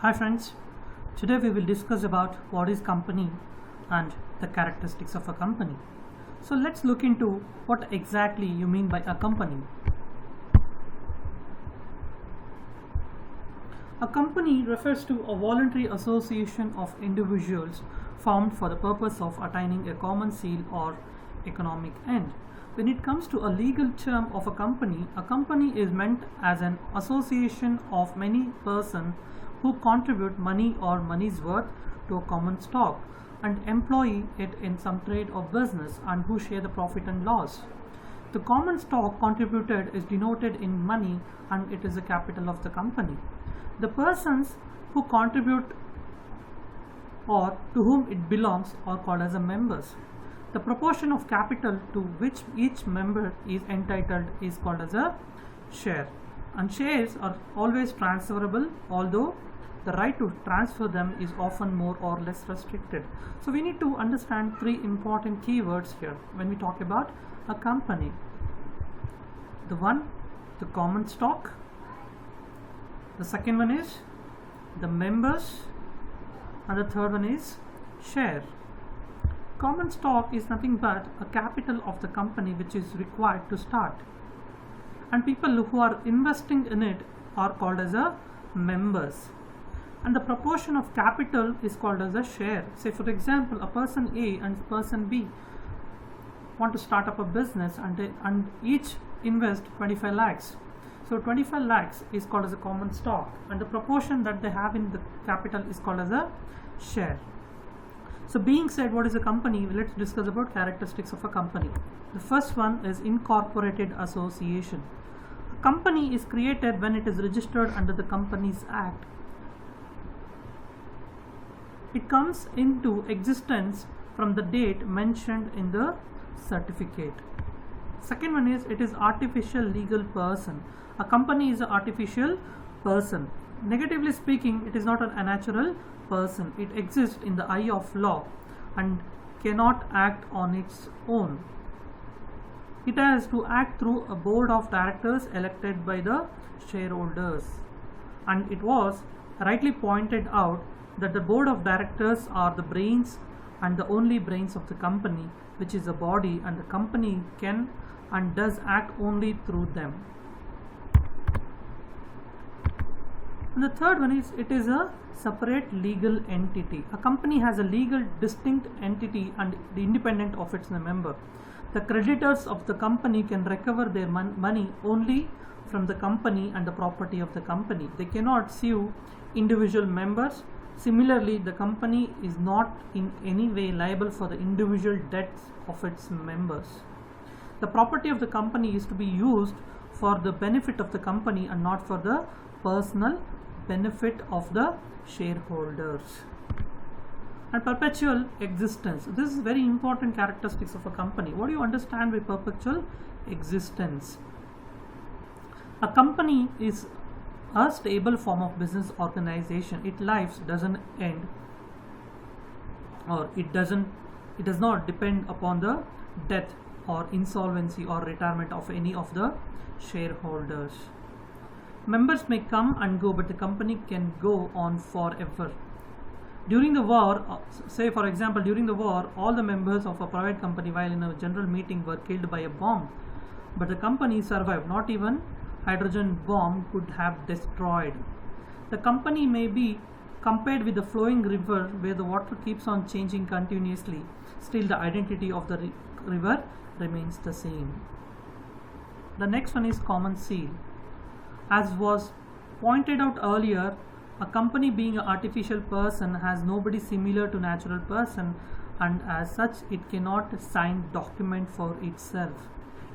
Hi friends, today we will discuss about what is company and the characteristics of a company. So let's look into what exactly you mean by a company. A company refers to a voluntary association of individuals formed for the purpose of attaining a common seal or economic end. When it comes to a legal term of a company is meant as an association of many persons who contribute money or money's worth to a common stock and employ it in some trade or business and who share the profit and loss. The common stock contributed is denoted in money and it is the capital of the company. The persons who contribute or to whom it belongs are called as the members. The proportion of capital to which each member is entitled is called as a share. And shares are always transferable, although the right to transfer them is often more or less restricted. So we need to understand three important keywords here when we talk about a company. The common stock. The second one is the members, and the third one is share. Common stock is nothing but a capital of the company which is required to start, and people who are investing in it are called as a members, and the proportion of capital is called as a share. Say for example, a person A and person B want to start up a business and each invest 25 lakhs. So 25 lakhs is called as a common stock, and the proportion that they have in the capital is called as a share. So being said, what is a company? Let's discuss about characteristics of a company. The first one is incorporated association. A company is created when it is registered under the Companies Act. It comes into existence from the date mentioned in the certificate. Second one is it is artificial legal person. A company is an artificial person. Negatively speaking, it is not a natural person. It exists in the eye of law and cannot act on its own. It has to act through a board of directors elected by the shareholders. And it was rightly pointed out that the board of directors are the brains and the only brains of the company, which is a body, and the company can and does act only through them. And the third one is it is a separate legal entity. A company has a legal distinct entity and independent of its member. The creditors of the company can recover their money only from the company and the property of the company. They cannot sue individual members. Similarly, the company is not in any way liable for the individual debts of its members. The property of the company is to be used for the benefit of the company and not for the personal benefit of the shareholders. And perpetual existence. This is very important characteristics of a company. What do you understand by perpetual existence? A company is a stable form of business organization. Its life doesn't end, or it does not depend upon the death or insolvency or retirement of any of the shareholders. Members may come and go, but the company can go on forever. During the war, say for example, during the war, all the members of a private company while in a general meeting were killed by a bomb, but the company survived. Not even hydrogen bomb could have destroyed. The company may be compared with the flowing river where the water keeps on changing continuously. Still, the identity of the river remains the same. The next one is common seal. As was pointed out earlier, a company being an artificial person has nobody similar to natural person, and as such it cannot sign document for itself.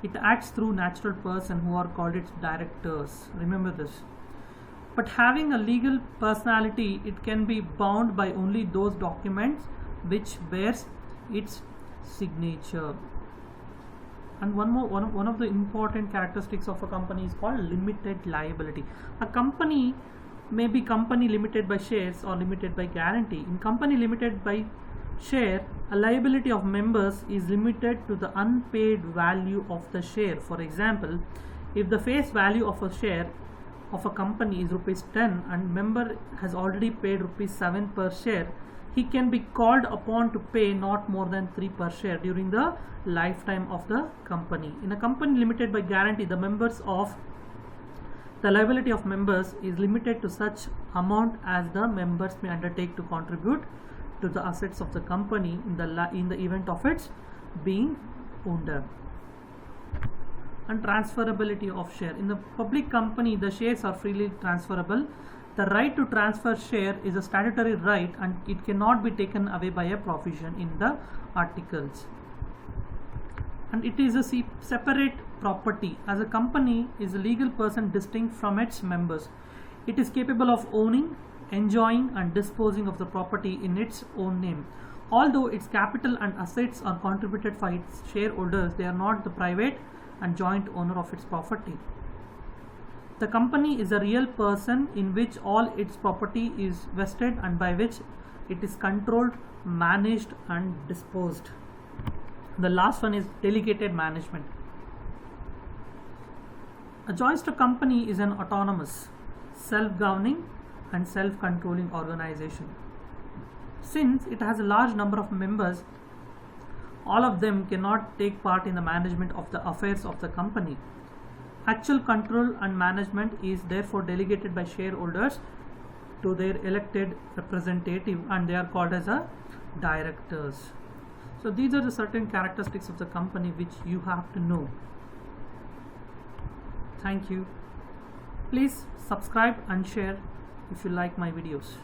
It acts through natural person who are called its directors. Remember this. But having a legal personality, it can be bound by only those documents which bears its signature. And one of the important characteristics of a company is called limited liability. A company may be company limited by shares or limited by guarantee. In company limited by share, a liability of members is limited to the unpaid value of the share. For example, if the face value of a share of a company is rupees 10 and member has already paid rupees 7 per share, he can be called upon to pay not more than 3 per share during the lifetime of the company. In a company limited by guarantee, the liability of members is limited to such amount as the members may undertake to contribute to the assets of the company in the event of its being wound up. And transferability of share. In the public company, the shares are freely transferable. The right to transfer share is a statutory right and it cannot be taken away by a provision in the articles. And it is a separate property, as a company is a legal person distinct from its members. It is capable of owning, enjoying and disposing of the property in its own name. Although its capital and assets are contributed by its shareholders, they are not the private and joint owner of its property. The company is a real person in which all its property is vested and by which it is controlled, managed and disposed. The last one is delegated management. A joint stock company is an autonomous, self-governing and self-controlling organization. Since it has a large number of members, all of them cannot take part in the management of the affairs of the company. Actual control and management is therefore delegated by shareholders to their elected representative and they are called as a directors. So these are the certain characteristics of the company which you have to know. Thank you. Please subscribe and share if you like my videos.